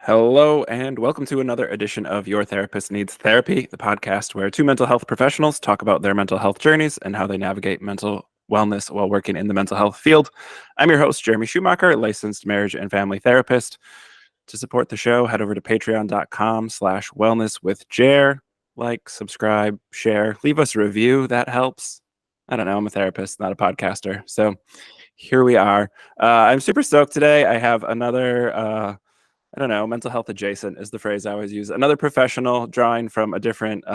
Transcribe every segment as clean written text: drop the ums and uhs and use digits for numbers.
Hello, and welcome to another edition of Your Therapist Needs Therapy, the podcast where two mental health professionals talk about their mental health journeys and how they navigate mental wellness while working in the mental health field. I'm your host, Jeremy Schumacher, licensed marriage and family therapist. To support the show, head over to patreon.com/wellnesswithjer. Like, subscribe, share, leave us a review. That helps. I don't know. I'm a therapist, not a podcaster. So here we are. I'm super stoked today. I have another I don't know, mental health adjacent is the phrase I always use. Another professional drawing from a different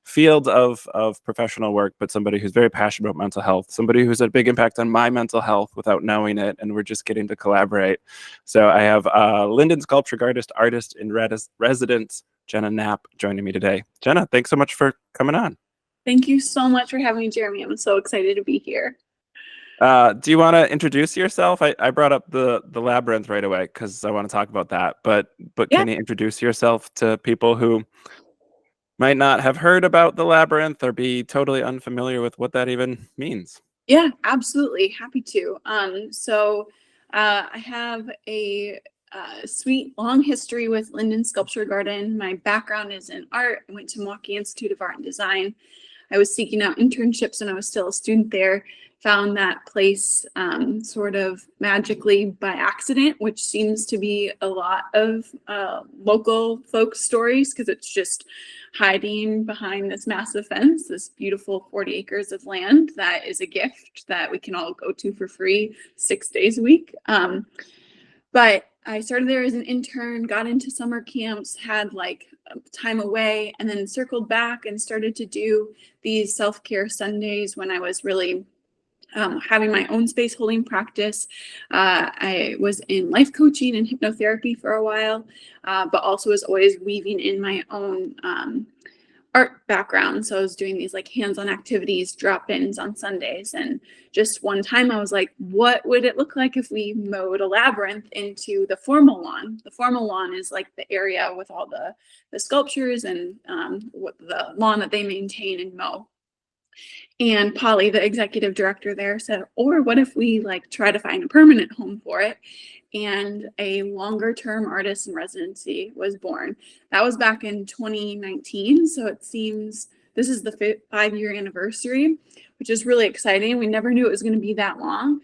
field of professional work, but somebody who's very passionate about mental health, somebody who's had a big impact on my mental health without knowing it, and we're just getting to collaborate. So I have Lynden Sculpture Garden artist in residence, Jenna Knapp, joining me today. Jenna, thanks so much for coming on. Thank you so much for having me, Jeremy. I'm so excited to be here. Do you want to introduce yourself? I brought up the Labyrinth right away because I want to talk about that. But Yeah. Can you introduce yourself to people who might not have heard about the Labyrinth or be totally unfamiliar with what that even means? Yeah, absolutely. Happy to. I have a sweet long history with Lynden Sculpture Garden. My background is in art. I went to Milwaukee Institute of Art and Design. I was seeking out internships when I was still a student there. Found that place sort of magically by accident, which seems to be a lot of local folk stories because it's just hiding behind this massive fence, this beautiful 40 acres of land that is a gift that we can all go to for free 6 days a week. But I started there as an intern, got into summer camps, had like time away, and then circled back and started to do these self-care Sundays when I was really having my own space holding practice. I was in life coaching and hypnotherapy for a while, but also was always weaving in my own art background. So I was doing these like hands-on activities, drop-ins on Sundays. And just one time I was like, what would it look like if we mowed a labyrinth into the formal lawn? The formal lawn is like the area with all the sculptures and the lawn that they maintain and mow. And Polly, the executive director there, said, or what if we like try to find a permanent home for it? And a longer term artist in residency was born. That was back in 2019. So it seems this is the 5-year anniversary, which is really exciting. We never knew it was going to be that long.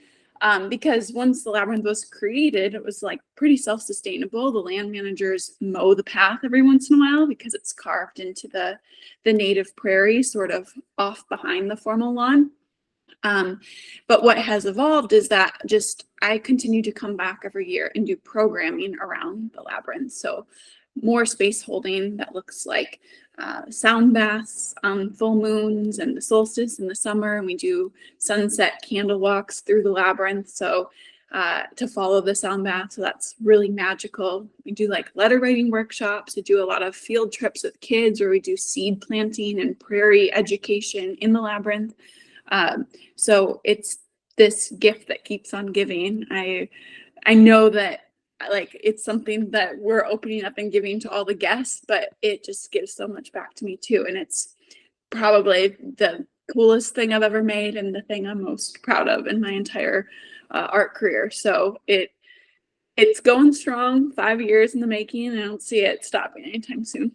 Because once the labyrinth was created, it was like pretty self-sustainable. The land managers mow the path every once in a while because it's carved into the native prairie, sort of off behind the formal lawn. But what has evolved is that just I continue to come back every year and do programming around the labyrinth. So more space holding that looks like sound baths on full moons and the solstice in the summer. And we do sunset candle walks through the labyrinth. So to follow the sound bath. So that's really magical. We do like letter writing workshops. We do a lot of field trips with kids where we do seed planting and prairie education in the labyrinth. So it's this gift that keeps on giving. I know that like it's something that we're opening up and giving to all the guests, but it just gives so much back to me too. And it's probably the coolest thing I've ever made and the thing I'm most proud of in my entire art career. So it's going strong, 5 years in the making, and I don't see it stopping anytime soon.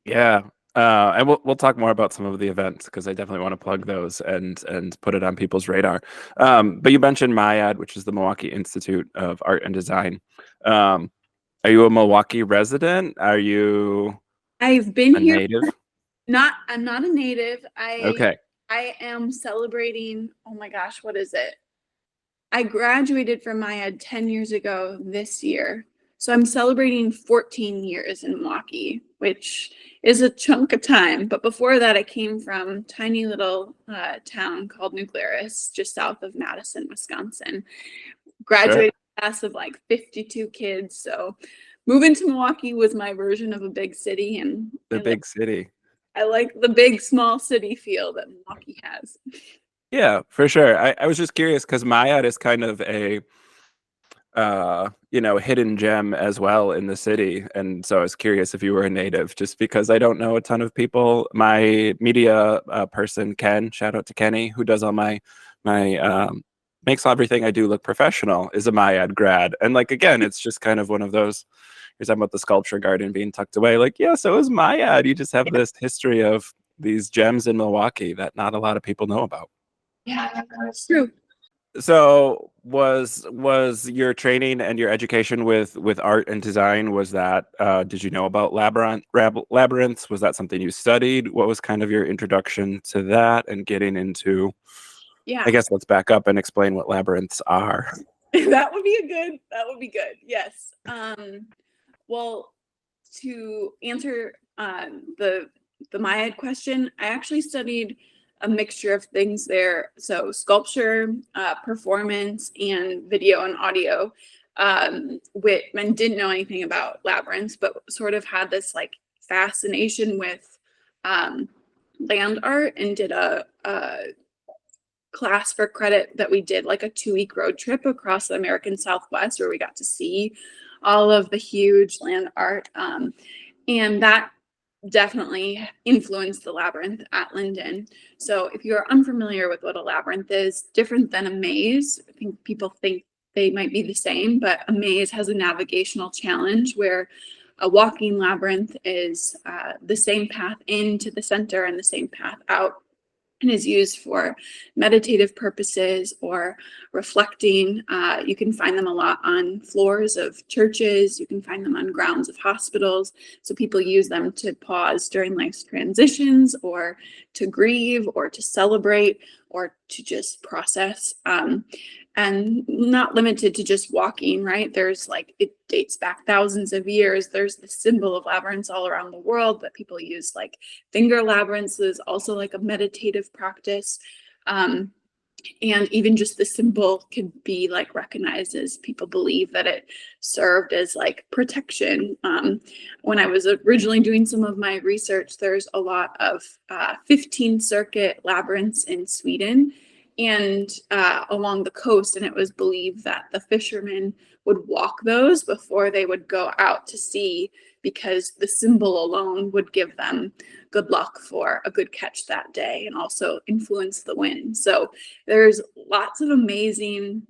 Yeah. And we'll talk more about some of the events because I definitely want to plug those and put it on people's radar. But you mentioned MIAD, which is the Milwaukee Institute of Art and Design. Are you a Milwaukee resident? Are you I've been a here. native? I'm not a native. Okay. I am celebrating, oh my gosh, what is it? I graduated from MIAD 10 years ago this year. So I'm celebrating 14 years in Milwaukee, which is a chunk of time. But before that, I came from tiny little town called New Glarus, just south of Madison, Wisconsin. Graduated class of like 52 kids. So moving to Milwaukee was my version of a big city. And big city. I like the big, small city feel that Milwaukee has. Yeah, for sure. I was just curious because MIAD is kind of a hidden gem as well in the city. And so I was curious if you were a native, just because I don't know a ton of people. My media person, Ken, shout out to Kenny, who does all my makes everything I do look professional is a MyEd grad. And like, again, it's just kind of one of those, you're talking about the sculpture garden being tucked away. Like, yeah, so is MyEd. You just have this history of these gems in Milwaukee that not a lot of people know about. Yeah, that's true. So was your training and your education with art and design, was that did you know about labyrinths? Was that something you studied? What was kind of your introduction to that and getting into, Yeah, I guess let's back up and explain what labyrinths are. that would be good. Yes. Well, to answer the MyEd question, I actually studied a mixture of things there. So sculpture, performance, and video and audio. And didn't know anything about labyrinths, but sort of had this like fascination with land art, and did a class for credit that we did like a 2-week road trip across the American Southwest, where we got to see all of the huge land art. And that definitely influenced the labyrinth at Lynden. So if you're unfamiliar with what a labyrinth is, different than a maze, I think people think they might be the same, but a maze has a navigational challenge where a walking labyrinth is the same path into the center and the same path out, and is used for meditative purposes or reflecting. You can find them a lot on floors of churches. You can find them on grounds of hospitals. So people use them to pause during life's transitions, or to grieve, or to celebrate, or to just process. And not limited to just walking, right? There's like, it dates back thousands of years. There's the symbol of labyrinths all around the world that people use, like finger labyrinths is also like a meditative practice. And even just the symbol can be like recognized as, people believe that it served as like protection. When I was originally doing some of my research, there's a lot of 15 circuit labyrinths in Sweden and along the coast, and it was believed that the fishermen would walk those before they would go out to sea, because the symbol alone would give them good luck for a good catch that day, and also influence the wind. So there's lots of amazing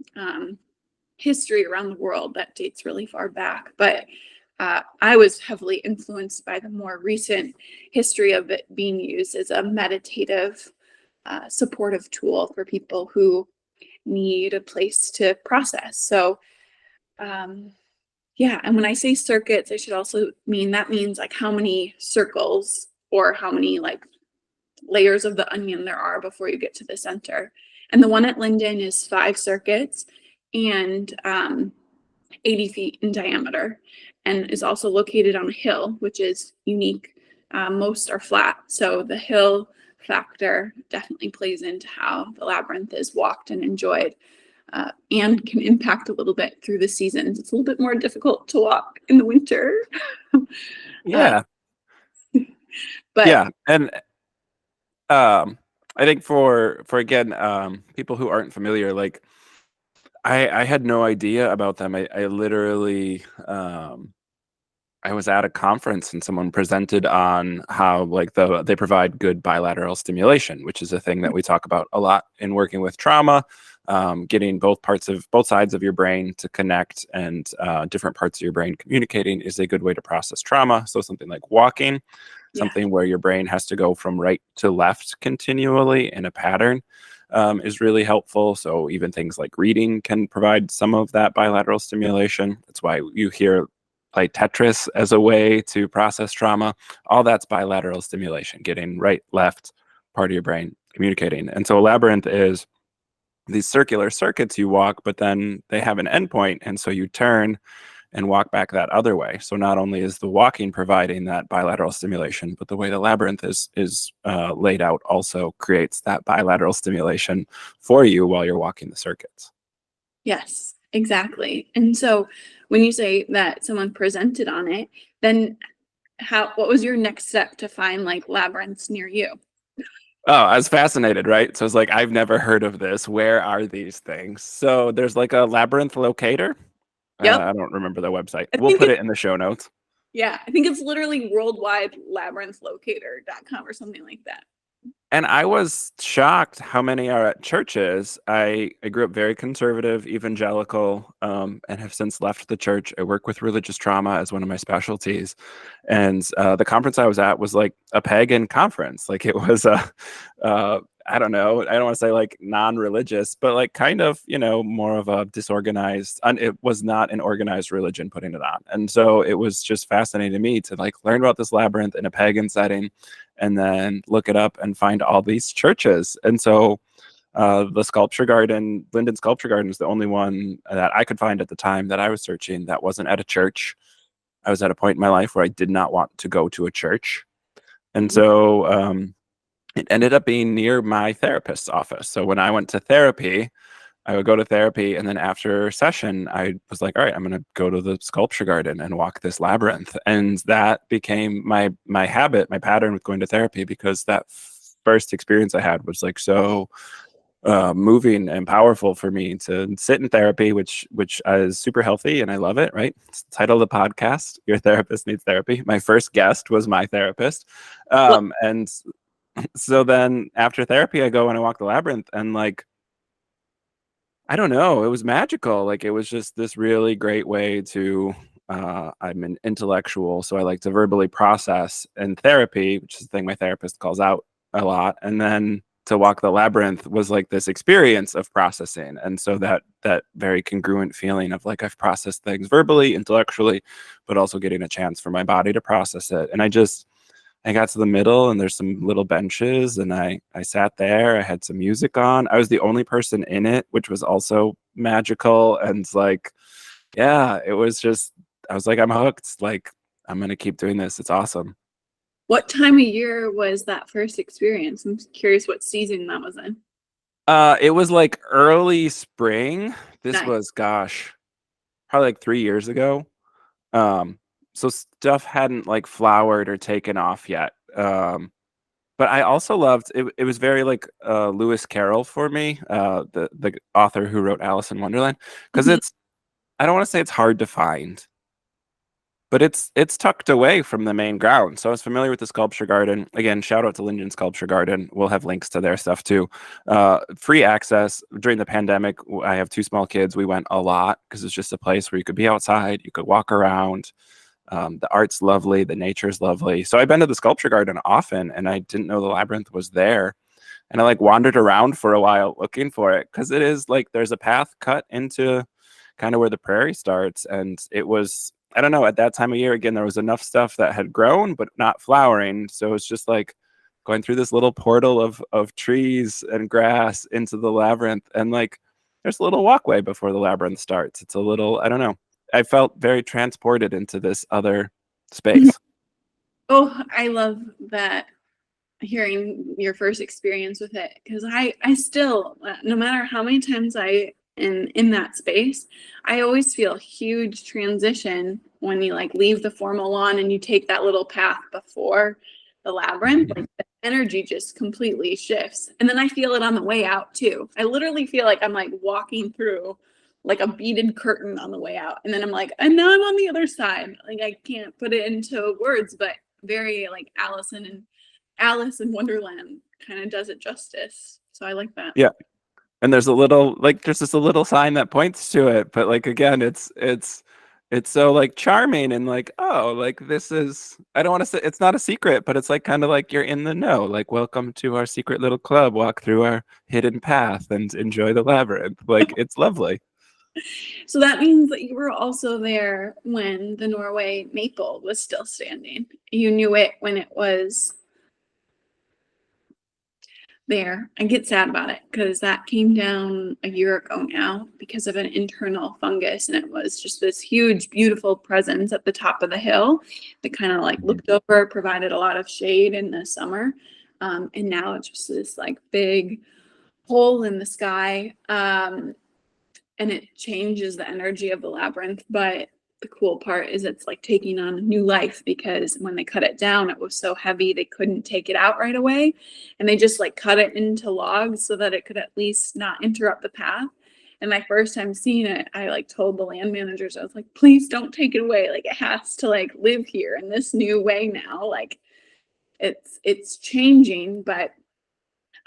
history around the world that dates really far back. But I was heavily influenced by the more recent history of it being used as a meditative, supportive tool for people who need a place to process. So yeah, and when I say circuits, I should also mean, that means like how many circles, or how many like layers of the onion there are before you get to the center. And the one at Lynden is 5 circuits and 80 feet in diameter, and is also located on a hill, which is unique. Most are flat. So the hill factor definitely plays into how the labyrinth is walked and enjoyed, and can impact a little bit through the seasons. It's a little bit more difficult to walk in the winter. Yeah. But Yeah. And I think for again, people who aren't familiar, like I had no idea about them. I literally I was at a conference and someone presented on how like they provide good bilateral stimulation, which is a thing that we talk about a lot in working with trauma. Getting both sides of your brain to connect, and different parts of your brain communicating is a good way to process trauma. So something like walking, something where your brain has to go from right to left continually in a pattern, is really helpful. So even things like reading can provide some of that bilateral stimulation. That's why you hear play Tetris as a way to process trauma. All that's bilateral stimulation, getting right, left part of your brain communicating. And so a labyrinth is these circular circuits you walk, but then they have an endpoint. And so you turn and walk back that other way. So not only is the walking providing that bilateral stimulation, but the way the labyrinth is laid out also creates that bilateral stimulation for you while you're walking the circuits. yes, exactly. And so when you say that someone presented on it, then what was your next step to find like labyrinths near you? Oh, I was fascinated, right? So it's like, I've never heard of this. Where are these things? So there's like a labyrinth locator. Yep. I don't remember the website. I We'll think put it in the show notes. Yeah, I think it's literally worldwide labyrinthlocator.com or something like that. And I was shocked how many are at churches. I grew up very conservative, evangelical, and have since left the church. I work with religious trauma as one of my specialties. And the conference I was at was like a pagan conference. Like it was I don't know, I don't want to say like non-religious, but like kind of, more of a disorganized, and it was not an organized religion putting it on. And so it was just fascinating to me to like learn about this labyrinth in a pagan setting and then look it up and find all these churches. And so the sculpture garden, Lynden Sculpture Garden, is the only one that I could find at the time that I was searching that wasn't at a church. I was at a point in my life where I did not want to go to a church. And Mhm. so it ended up being near my therapist's office. So when I went to therapy, I would go to therapy, and then after session, I was like, all right, I'm going to go to the sculpture garden and walk this labyrinth. And that became my habit, my pattern with going to therapy, because that first experience I had was like so moving and powerful for me to sit in therapy, which is super healthy and I love it. Right? It's the title of the podcast. Your therapist needs therapy. My first guest was my therapist, Well, and so then after therapy, I go and I walk the labyrinth, and like I don't know, it was magical. Like it was just this really great way to I'm an intellectual, so I like to verbally process in therapy, which is the thing my therapist calls out a lot. And then to walk the labyrinth was like this experience of processing. And so that very congruent feeling of like I've processed things verbally, intellectually, but also getting a chance for my body to process it. And I got to the middle and there's some little benches and I sat there. I had some music on. I was the only person in it, which was also magical. And like, yeah, it was just, I was like, I'm hooked. Like, I'm going to keep doing this. It's awesome. what time of year was that first experience? I'm curious what season that was in. It was like early spring. This Nice. was, gosh, probably like 3 years ago. Um, so stuff hadn't like flowered or taken off yet. But I also loved it. It was very like Lewis Carroll for me, the author who wrote Alice in Wonderland, because Mhm. it's I don't want to say it's hard to find, but it's tucked away from the main ground. So I was familiar with the sculpture garden. Again, shout out to Lynden Sculpture Garden. We'll have links to their stuff too. Free access during the pandemic. I have two small kids. We went a lot because it's just a place where you could be outside, you could walk around. The art's lovely, the nature's lovely. So I've been to the sculpture garden often, and I didn't know the labyrinth was there. And I like wandered around for a while looking for it because it is like there's a path cut into kind of where the prairie starts. And it was, I don't know, at that time of year, again, there was enough stuff that had grown but not flowering. So it's just like going through this little portal of trees and grass into the labyrinth. And like there's a little walkway before the labyrinth starts. It's a little, I don't know. I felt very transported into this other space. Oh, I love that hearing your first experience with it because I still no matter how many times I am in that space, I always feel a huge transition when you like leave the formal lawn and you take that little path before the labyrinth. Like the energy just completely shifts. And then I feel it on the way out too. I literally feel like I'm like walking through like a beaded curtain on the way out. And then I'm like, and now I'm on the other side. Like I can't put it into words, but very like Alice in Wonderland kind of does it justice. So I like that. Yeah. And there's a little like there's just a little sign that points to it, but like again it's so like charming and like oh like this is I don't want to say it's not a secret, but it's like kind of like you're in the know, like welcome to our secret little club, walk through our hidden path and enjoy the labyrinth. Like it's lovely. So that means that you were also there when the Norway maple was still standing. You knew it when it was there. I get sad about it because that came down a year ago now because of an internal fungus. And it was just this huge, beautiful presence at the top of the hill that kind of like Mhm. looked over, provided a lot of shade in the summer. And now it's just this like big hole in the sky. And it changes the energy of the labyrinth. But the cool part is it's like taking on new life because when they cut it down, it was so heavy they couldn't take it out right away. And they just like cut it into logs so that it could at least not interrupt the path. And my first time seeing it, I like told the land managers, I was like, please don't take it away. Like it has to like live here in this new way now. Like it's changing, but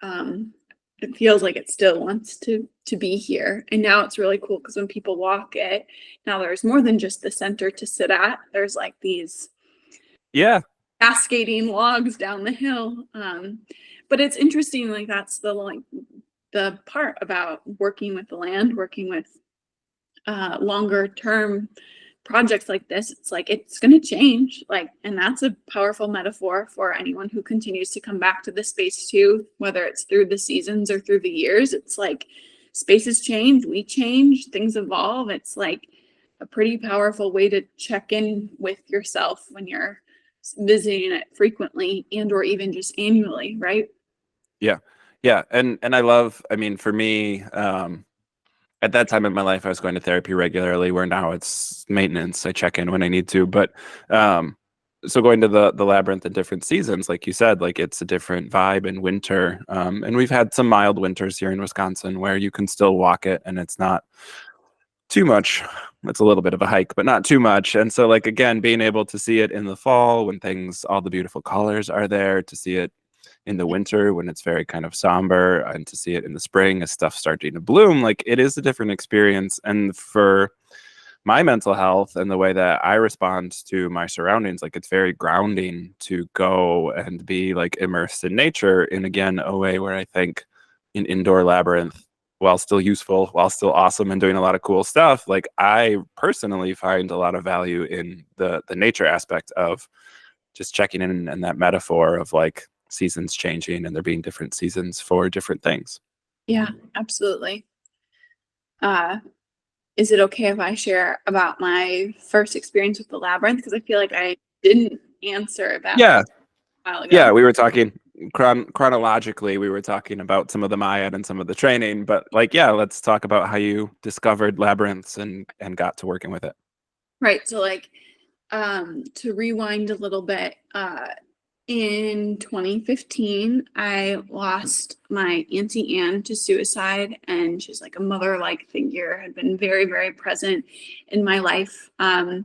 it feels like it still wants to be here. And now it's really cool because when people walk it, now there's more than just the center to sit at. There's like these Yeah. cascading logs down the hill. But it's interesting, like that's the part about working with the land, working with longer term projects like this. It's like it's going to change, like, and that's a powerful metaphor for anyone who continues to come back to the space too, whether it's through the seasons or through the years. It's like spaces change, we change, things evolve. It's like a pretty powerful way to check in with yourself when you're visiting it frequently and or even just annually, right? Yeah. Yeah. And I mean, for me, at that time in my life, I was going to therapy regularly, where now it's maintenance. I check in when I need to. But so going to the labyrinth in different seasons, like you said, like it's a different vibe in winter. And we've had some mild winters here in Wisconsin where you can still walk it and it's not too much. It's a little bit of a hike, but not too much. And so, like, again, being able to see it in the fall when all the beautiful colors are there, to see it in the winter when it's very kind of somber, and to see it in the spring as stuff starting to bloom, like it is a different experience. And for my mental health and the way that I respond to my surroundings, like it's very grounding to go and be like immersed in nature in, again, a way where I think an indoor labyrinth, while still useful, while still awesome and doing a lot of cool stuff, like I personally find a lot of value in the nature aspect of just checking in, and that metaphor of like seasons changing and there being different seasons for different things. Yeah, absolutely. Is it okay if I share about my first experience with the labyrinth? Because I feel like I didn't answer that Yeah. a while ago. Yeah. We were talking chronologically, we were talking about some of the Maya and some of the training, but like, yeah, let's talk about how you discovered labyrinths and got to working with it. Right. So like to rewind a little bit, in 2015, I lost my Auntie Anne to suicide, and she's like a mother-like figure, had been very, very present in my life. And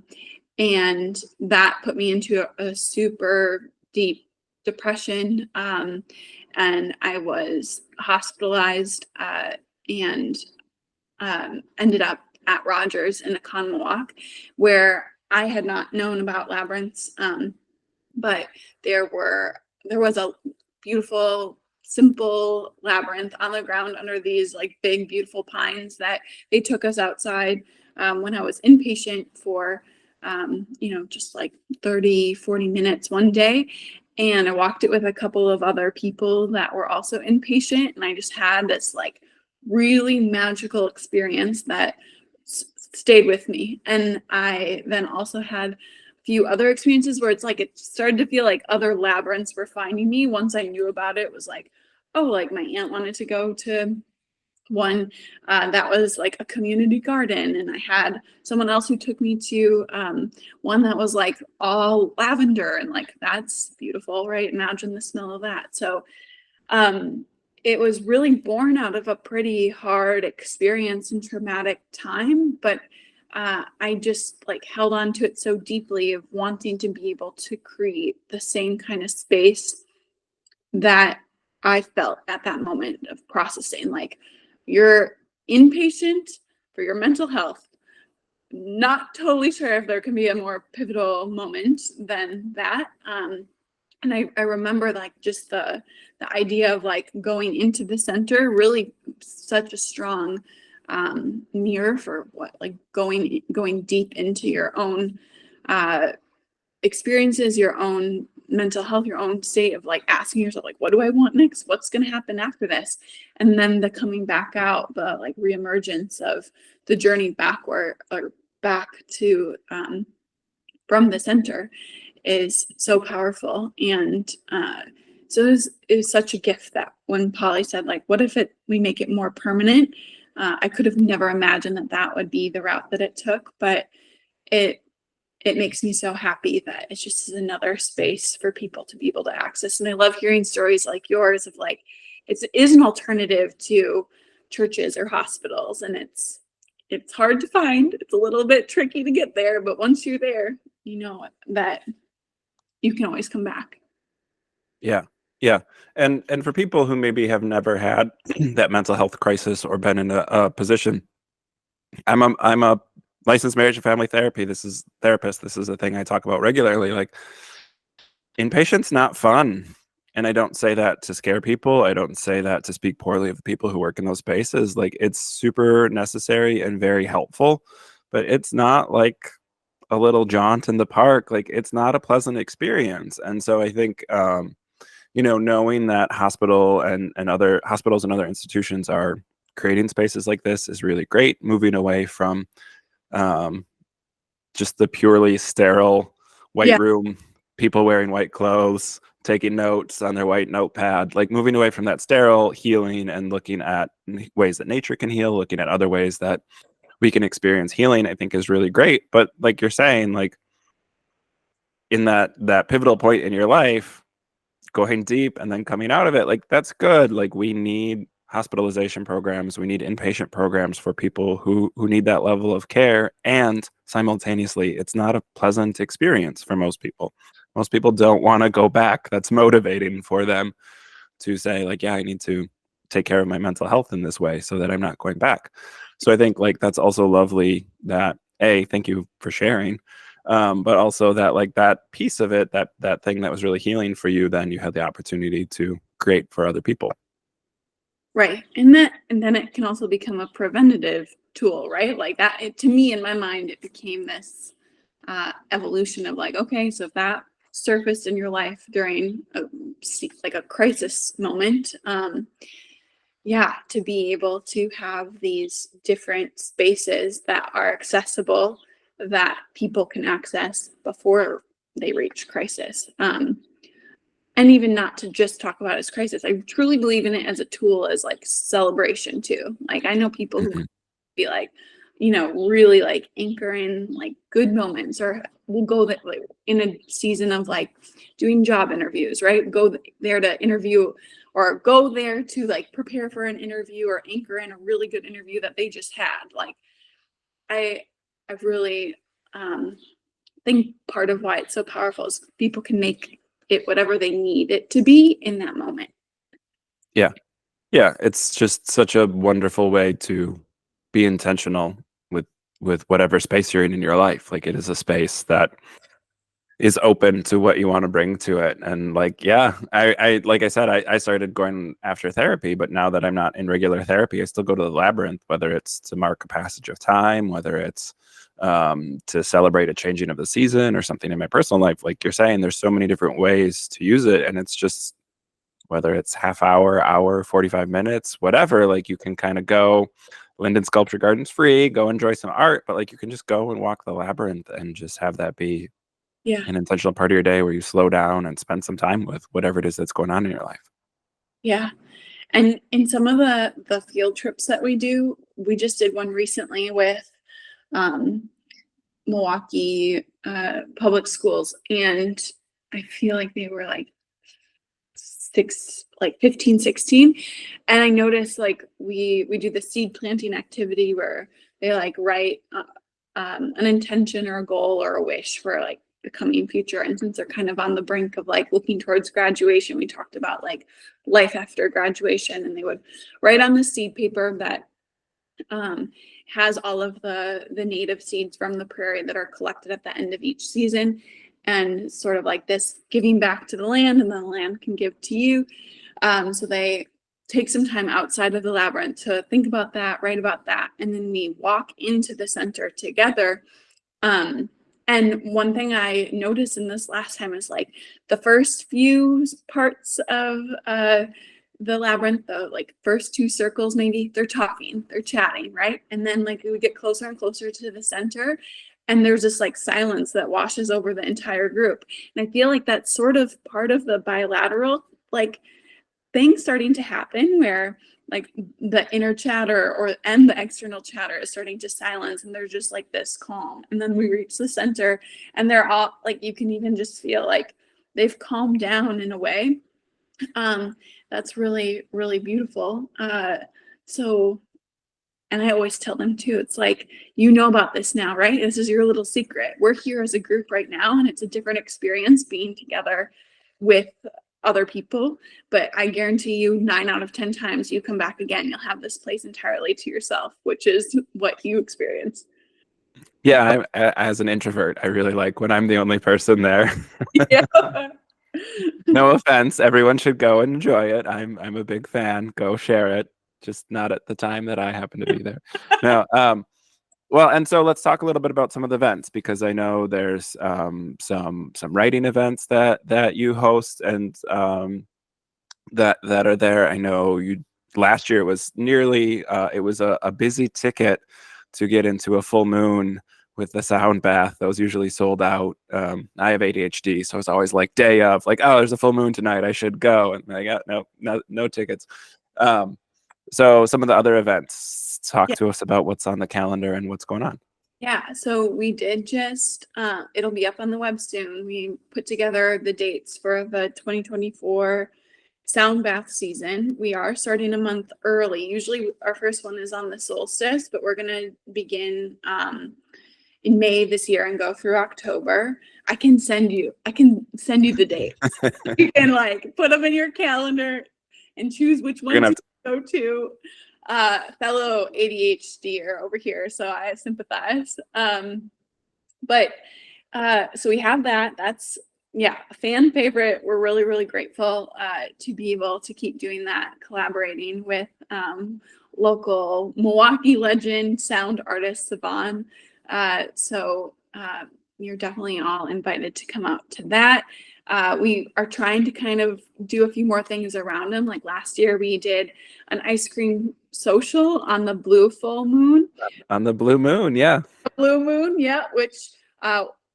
that put me into a super deep depression. And I was hospitalized and ended up at Rogers in Economowoc, where I had not known about labyrinths. But there was a beautiful, simple labyrinth on the ground under these like big, beautiful pines that they took us outside when I was inpatient for, just like 30, 40 minutes one day. And I walked it with a couple of other people that were also inpatient. And I just had this like really magical experience that stayed with me. And I then also had few other experiences where it's like it started to feel like other labyrinths were finding me once I knew about it. It was like, oh, like my aunt wanted to go to one that was like a community garden, and I had someone else who took me to one that was like all lavender, and like that's beautiful, right? Imagine the smell of that. So it was really born out of a pretty hard experience and traumatic time, but I just like held on to it so deeply of wanting to be able to create the same kind of space that I felt at that moment of processing. Like you're inpatient for your mental health. Not totally sure if there can be a more pivotal moment than that. And I remember like just the idea of like going into the center, really such a strong mirror for what like going deep into your own experiences, your own mental health, your own state of like asking yourself like, what do I want next? What's going to happen after this? And then the coming back out, the like reemergence of the journey backward or back to from the center is so powerful. And so it was such a gift that when Polly said like, what if we make it more permanent? I could have never imagined that would be the route that it took, but it makes me so happy that it's just another space for people to be able to access. And I love hearing stories like yours of like, it is an alternative to churches or hospitals, and it's hard to find. It's a little bit tricky to get there, but once you're there, you know that you can always come back. Yeah. Yeah. And for people who maybe have never had that mental health crisis or been in a position, I'm a licensed marriage and family therapist. This is a thing I talk about regularly. Like, inpatient's not fun. And I don't say that to scare people. I don't say that to speak poorly of the people who work in those spaces. Like, it's super necessary and very helpful, but it's not like a little jaunt in the park. Like, it's not a pleasant experience. And so I think knowing that and other hospitals and other institutions are creating spaces like this is really great. Moving away from um, just the purely sterile white Yeah. room, people wearing white clothes, taking notes on their white notepad, like moving away from that sterile healing and looking at ways that nature can heal, looking at other ways that we can experience healing, I think is really great. But like you're saying, like in that pivotal point in your life, going deep and then coming out of it, like that's good. Like, we need hospitalization programs, we need inpatient programs for people who need that level of care, and simultaneously it's not a pleasant experience for most people. Most people don't want to go back. That's motivating for them to say, like, yeah, I need to take care of my mental health in this way so that I'm not going back. So I think like that's also lovely that thank you for sharing, but also that like that piece of it, that thing that was really healing for you, then you had the opportunity to create for other people. Right. And then it can also become a preventative tool, right? Like that, to me, in my mind, it became this evolution of like, okay, so if that surfaced in your life during like a crisis moment, yeah, to be able to have these different spaces that are accessible, that people can access before they reach crisis. And even not to just talk about it as crisis. I truly believe in it as a tool, as like celebration too. Like, I know people who Mhm. be like, really like anchor in like good moments, or we'll go that like in a season of like doing job interviews, right? Go there to interview, or go there to like prepare for an interview, or anchor in a really good interview that they just had. Like, I I've really think part of why it's so powerful is people can make it whatever they need it to be in that moment. Yeah. Yeah, it's just such a wonderful way to be intentional with whatever space you're in your life. Like, it is a space that is open to what you want to bring to it. And like, yeah, I like I said, I started going after therapy, but now that I'm not in regular therapy, I still go to the Labyrinth, whether it's to mark a passage of time, whether it's to celebrate a changing of the season or something in my personal life. Like you're saying, there's so many different ways to use it. And it's just, whether it's half hour, 45 minutes, whatever, like you can kind of go. Lynden Sculpture Garden's free, go enjoy some art, but like you can just go and walk the Labyrinth and just have that be Yeah. an intentional part of your day where you slow down and spend some time with whatever it is that's going on in your life. Yeah. And in some of the field trips that we do, we just did one recently with um Milwaukee public schools, and I feel like they were like 15, 16. And I noticed like we do the seed planting activity where they like write an intention or a goal or a wish for like the coming future. And since they're kind of on the brink of like looking towards graduation, we talked about like life after graduation, and they would write on the seed paper that has all of the native seeds from the prairie that are collected at the end of each season, and sort of like this giving back to the land, and the land can give to you. So they take some time outside of the labyrinth to think about that, write about that, and then we walk into the center together. And one thing I noticed in this last time is like the first few parts of the labyrinth, the like first two circles, maybe they're talking, they're chatting, right? And then like we get closer and closer to the center, and there's this like silence that washes over the entire group. And I feel like that's sort of part of the bilateral like thing starting to happen, where like the inner chatter and the external chatter is starting to silence, and there's just like this calm. And then we reach the center, and they're all like, you can even just feel like they've calmed down in a way. That's really, really beautiful. So, and I always tell them too, it's like, you know about this now, right? This is your little secret. We're here as a group right now, and it's a different experience being together with other people, but I guarantee you 9 out of 10 times you come back again, you'll have this place entirely to yourself, which is what you experience. Yeah, as an introvert, I really like when I'm the only person there. Yeah. No offense, everyone should go and enjoy it. I'm a big fan. Go share it. Just not at the time that I happen to be there. No, well, and so let's talk a little bit about some of the events, because I know there's some writing events that you host, and that are there. I know you last year it was nearly it was a busy ticket to get into a full moon with the sound bath. Those usually sold out. I have ADHD, so it's always like day of, like, oh, there's a full moon tonight, I should go, and I got no tickets. So some of the other events, talk Yeah. to us about what's on the calendar and what's going on. Yeah, so we did just, it'll be up on the web soon. We put together the dates for the 2024 sound bath season. We are starting a month early. Usually our first one is on the solstice, but we're going to begin in May this year and go through October. I can send you the dates. You can like put them in your calendar and choose which one to go to. Fellow ADHDer over here, so I sympathize. But so we have that. That's a fan favorite. We're really, really grateful to be able to keep doing that, collaborating with local Milwaukee legend sound artist Savon. So you're definitely all invited to come out to that. We are trying to kind of do a few more things around them. Like last year, we did an ice cream social on the blue full moon. On the blue moon, yeah. Blue moon, yeah, which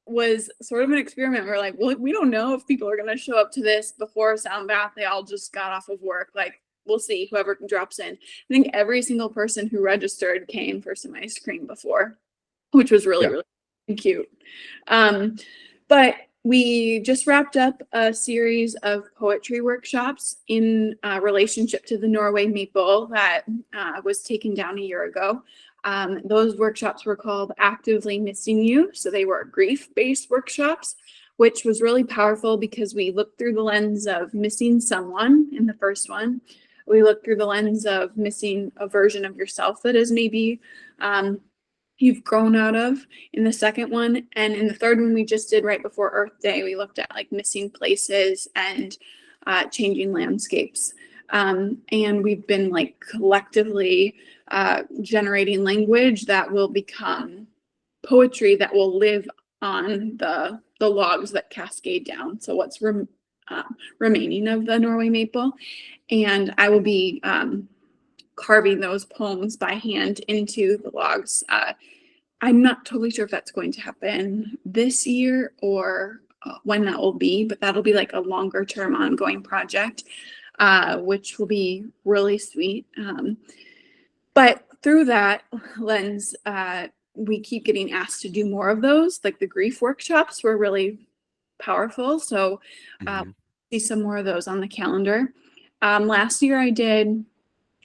was sort of an experiment. We're like, well, we don't know if people are going to show up to this before sound bath. They all just got off of work. Like, we'll see whoever drops in. I think every single person who registered came for some ice cream before, which was really, really cute. But we just wrapped up a series of poetry workshops in relationship to the Norway maple that was taken down a year ago. Those workshops were called Actively Missing You. So they were grief-based workshops, which was really powerful because we looked through the lens of missing someone in the first one. We looked through the lens of missing a version of yourself that is maybe you've grown out of in the second one. And in the third one we just did right before Earth Day, we looked at like missing places and changing landscapes. And we've been like collectively generating language that will become poetry that will live on the logs that cascade down. So what's remaining of the Norway maple. And I will be carving those poems by hand into the logs. I'm not totally sure if that's going to happen this year or when that will be, but that'll be like a longer term ongoing project, which will be really sweet. But through that lens, we keep getting asked to do more of those. Like the grief workshops were really powerful. So see some more of those on the calendar. Last year I did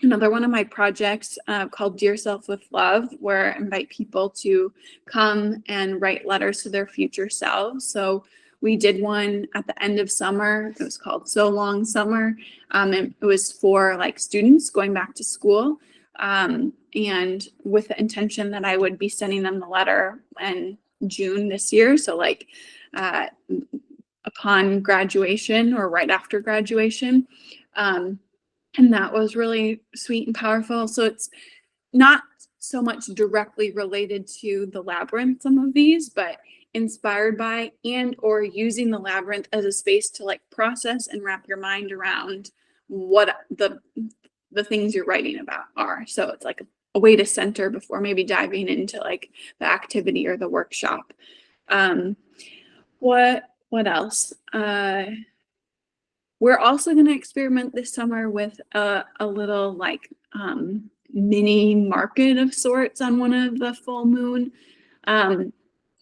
another one of my projects called Dear Self with Love, where I invite people to come and write letters to their future selves. So we did one at the end of summer. It was called So Long Summer. And it was for like students going back to school. And with the intention that I would be sending them the letter in June this year. So like upon graduation or right after graduation. And that was really sweet and powerful. So it's not so much directly related to the Labyrinth, some of these, but inspired by and or using the Labyrinth as a space to like process and wrap your mind around what the things you're writing about are. So it's like a way to center before maybe diving into like the activity or the workshop. What else? We're also going to experiment this summer with a little like mini market of sorts on one of the full moon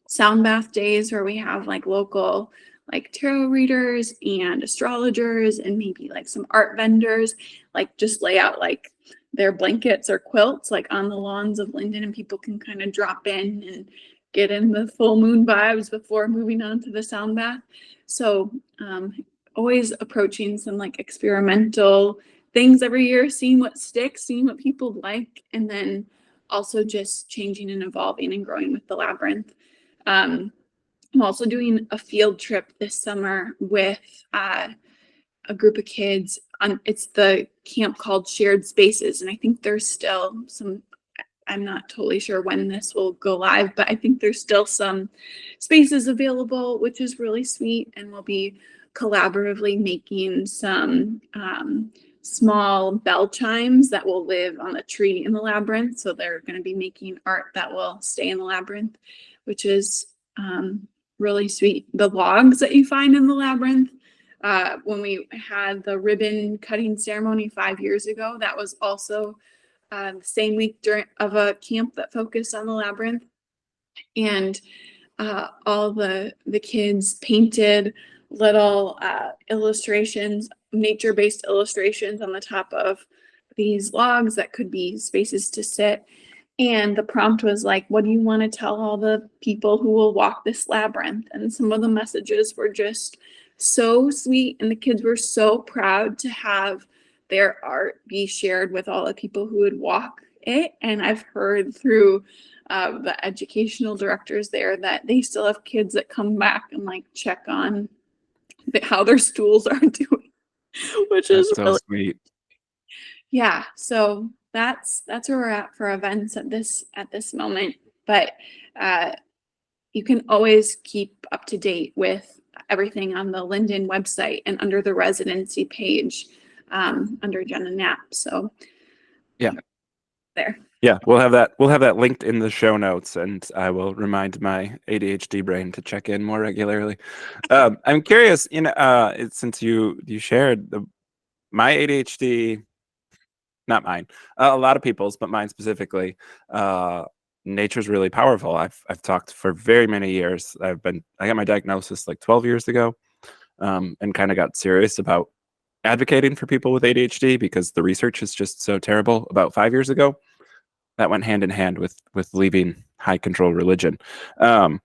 sound bath days, where we have like local like tarot readers and astrologers and maybe like some art vendors, like just lay out like their blankets or quilts like on the lawns of Lynden, and people can kind of drop in and get in the full moon vibes before moving on to the sound bath. So always approaching some like experimental things every year, seeing what sticks, seeing what people like, and then also just changing and evolving and growing with the Labyrinth. I'm also doing a field trip this summer with a group of kids. It's the camp called Shared Spaces, and I think there's still some. I'm not totally sure when this will go live, but I think there's still some spaces available, which is really sweet. And we'll be collaboratively making some small bell chimes that will live on a tree in the Labyrinth. So they're going to be making art that will stay in the Labyrinth, which is really sweet. The logs that you find in the Labyrinth, when we had the ribbon cutting ceremony 5 years ago, that was also the same week of a camp that focused on the Labyrinth. And all the kids painted little illustrations, nature-based illustrations on the top of these logs that could be spaces to sit. And the prompt was like, what do you want to tell all the people who will walk this labyrinth? And some of the messages were just so sweet, and the kids were so proud to have their art be shared with all the people who would walk it. And I've heard through the educational directors there that they still have kids that come back and like check on how their stools are doing, which is so really sweet. Yeah. So that's where we're at for events at this moment. But you can always keep up to date with everything on the Lynden website and under the residency page under Jenna Knapp. So yeah, there. Yeah, we'll have that linked in the show notes, and I will remind my ADHD brain to check in more regularly. I'm curious, since you shared my ADHD, not mine, a lot of people's, but mine specifically. Nature's really powerful. I've talked for very many years. I got my diagnosis like 12 years ago, and kind of got serious about advocating for people with ADHD because the research is just so terrible about 5 years ago. That went hand in hand with leaving high control religion. I've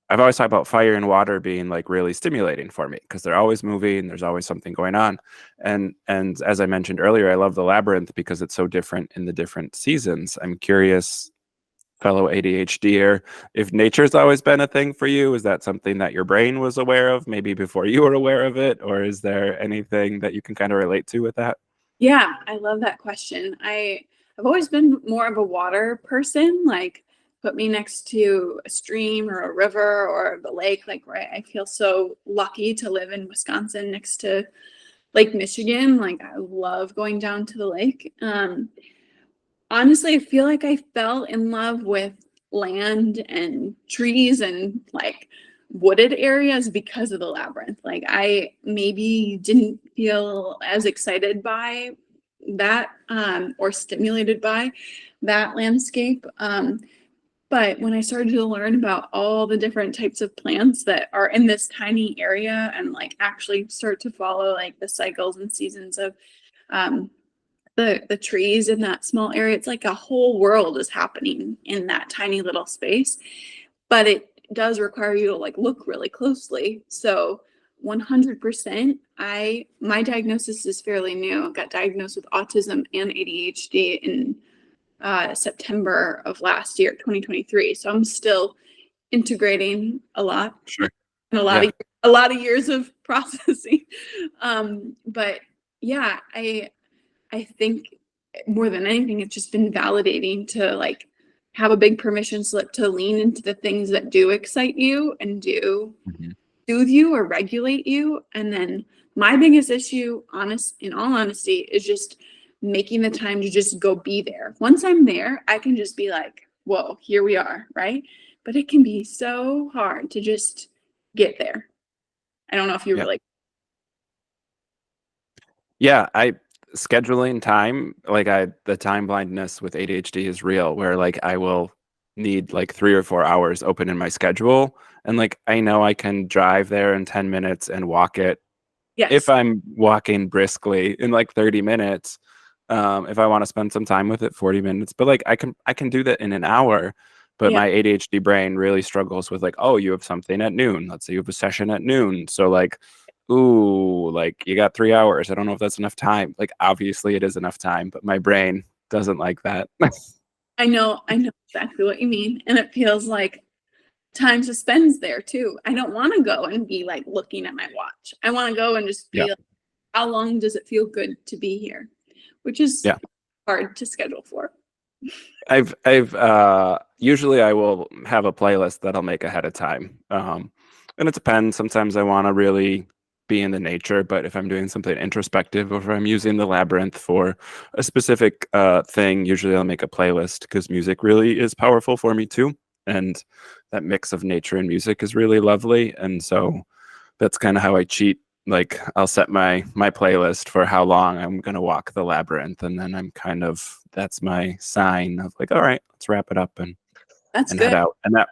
always talked about fire and water being like really stimulating for me because they're always moving. There's always something going on. And as I mentioned earlier, I love the Labyrinth because it's so different in the different seasons. I'm curious, fellow ADHDer, if nature's always been a thing for you. Is that something that your brain was aware of maybe before you were aware of it? Or is there anything that you can kind of relate to with that? Yeah, I love that question. I've always been more of a water person, like put me next to a stream or a river or the lake. Like, right, I feel so lucky to live in Wisconsin next to Lake Michigan. Like, I love going down to the lake. Honestly, I feel like I fell in love with land and trees and like wooded areas because of the Labyrinth. Like, I maybe didn't feel as excited by that or stimulated by that landscape. But when I started to learn about all the different types of plants that are in this tiny area and like actually start to follow like the cycles and seasons of the trees in that small area, it's like a whole world is happening in that tiny little space. But it does require you to like look really closely. So 100%, my diagnosis is fairly new. I got diagnosed with autism and ADHD in September of last year, 2023. So I'm still integrating a lot. Sure. And a lot of years of processing. But yeah, I think more than anything, it's just been validating to like have a big permission slip to lean into the things that do excite you and do soothe you or regulate you. And then my biggest issue, in all honesty, is just making the time to just go be there. Once I'm there, I can just be like, whoa, here we are, right? But it can be so hard to just get there. I don't know if you really. Yeah, scheduling time, like the time blindness with ADHD is real, where like I will need like 3 or 4 hours open in my schedule. And like, I know I can drive there in 10 minutes and walk it. Yes. If I'm walking briskly in like 30 minutes, if I want to spend some time with it, 40 minutes, but like I can do that in an hour. But my ADHD brain really struggles with like, oh, you have something at noon. Let's say you have a session at noon. So like ooh, like you got 3 hours. I don't know if that's enough time. Like obviously it is enough time, but my brain doesn't like that. I know exactly what you mean. And it feels like time suspends there too. I don't want to go and be like looking at my watch. I want to go and just Yeah. be like, how long does it feel good to be here? Which is Yeah. hard to schedule for. I've usually I will have a playlist that I'll make ahead of time. And it depends. Sometimes I want to really be in the nature, but if I'm doing something introspective or if I'm using the labyrinth for a specific thing, usually I'll make a playlist because music really is powerful for me too. And that mix of nature and music is really lovely. And so that's kind of how I cheat. Like I'll set my playlist for how long I'm gonna walk the labyrinth, and then I'm kind of that's my sign of like, all right, let's wrap it up That's and head good. out. And that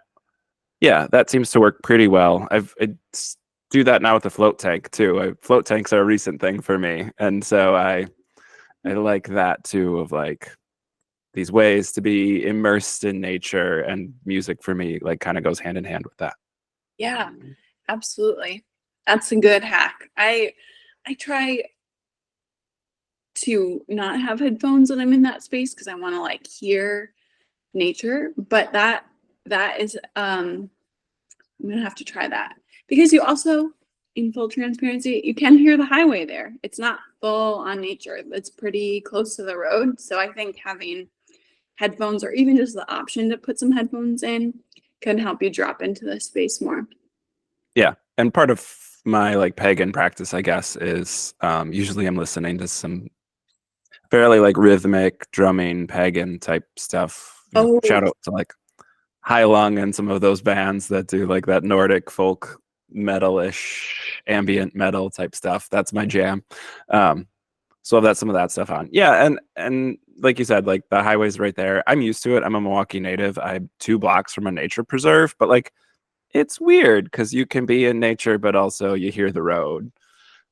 yeah, that seems to work pretty well. Do that now with the float tank too. Float tanks are a recent thing for me, and so I like that too of like these ways to be immersed in nature, and music for me like kind of goes hand in hand with that. Yeah, absolutely. That's a good hack. I try to not have headphones when I'm in that space because I want to like hear nature, but that is I'm gonna have to try that because you also, in full transparency, you can hear the highway there. It's not full on nature. It's pretty close to the road. So I think having headphones or even just the option to put some headphones in can help you drop into the space more. Yeah, and part of my like pagan practice, I guess, is usually I'm listening to some fairly like rhythmic drumming pagan type stuff. Oh, Shout out to like High Lung and some of those bands that do like that Nordic folk metal-ish ambient metal type stuff. That's my jam. Um, so I've got some of that stuff on. Yeah, and like you said, like the highway's right there. I'm used to it. I'm a Milwaukee native. I'm 2 blocks from a nature preserve, but like it's weird because you can be in nature, but also you hear the road.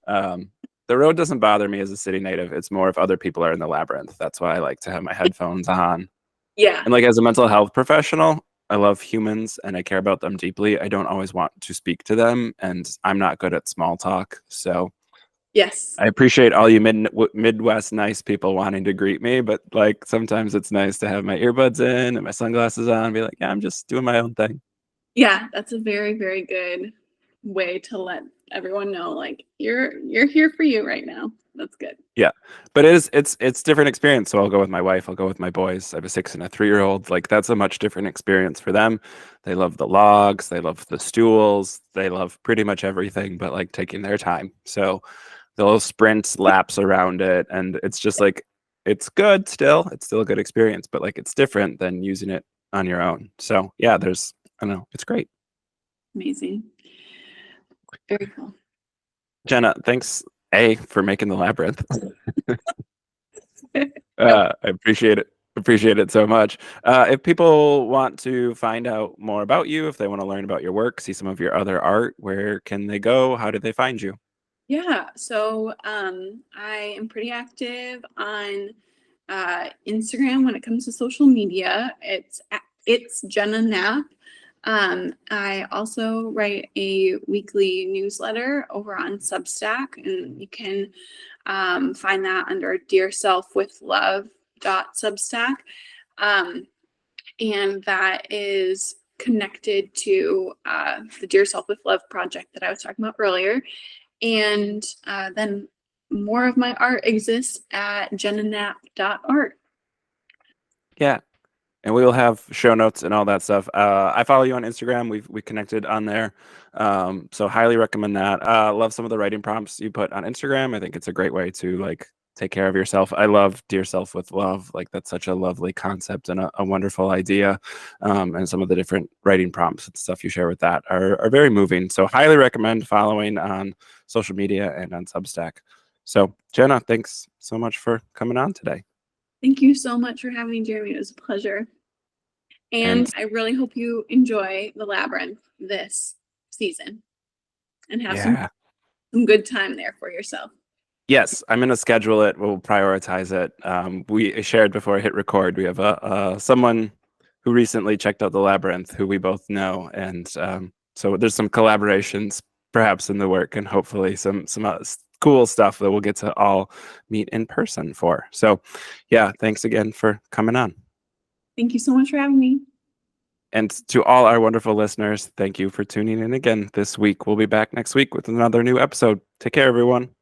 Um, the road doesn't bother me as a city native. It's more if other people are in the labyrinth. That's why I like to have my headphones on. yeah. And like as a mental health professional, I love humans and I care about them deeply. I don't always want to speak to them, and I'm not good at small talk. So Yes. I appreciate all you Midwest nice people wanting to greet me, but like sometimes it's nice to have my earbuds in and my sunglasses on and be like, yeah, I'm just doing my own thing. Yeah, that's a very, very good way to let everyone know like you're here for you right now. That's good. Yeah, but it's different experience. So I'll go with my wife. I'll go with my boys. I have a 6 and a 3-year-old. Like that's a much different experience for them. They love the logs. They love the stools. They love pretty much everything, but like taking their time. So they'll sprint laps around it, and it's just like it's good still. It's still a good experience, but like it's different than using it on your own. So yeah, there's I don't know. It's great. Amazing. Very cool. Jenna, thanks for making the labyrinth. Yep. I appreciate it. Appreciate it so much. If people want to find out more about you, if they want to learn about your work, see some of your other art, where can they go? How do they find you? Yeah, so I am pretty active on Instagram when it comes to social media. It's Jenna Knapp. I also write a weekly newsletter over on Substack, and you can find that under dearselfwithlove.substack. And that is connected to the Dear Self with Love project that I was talking about earlier. And then more of my art exists at jennaknapp.art. Yeah, and we will have show notes and all that stuff. I follow you on Instagram. We connected on there, so highly recommend that. Love some of the writing prompts you put on Instagram. I think it's a great way to like take care of yourself. I love Dear Self with Love. Like that's such a lovely concept and a wonderful idea. And some of the different writing prompts and stuff you share with that are very moving. So highly recommend following on social media and on Substack. So Jenna, thanks so much for coming on today. Thank you so much for having me, Jeremy. It was a pleasure. And And I really hope you enjoy the Labyrinth this season and have yeah. some good time there for yourself. Yes, I'm going to schedule it. We'll prioritize it. We shared before I hit record. We have someone who recently checked out the Labyrinth, who we both know, and so there's some collaborations perhaps in the work, and hopefully some cool stuff that we'll get to all meet in person for. So yeah, thanks again for coming on. Thank you so much for having me. And to all our wonderful listeners, thank you for tuning in again this week. We'll be back next week with another new episode. Take care, everyone.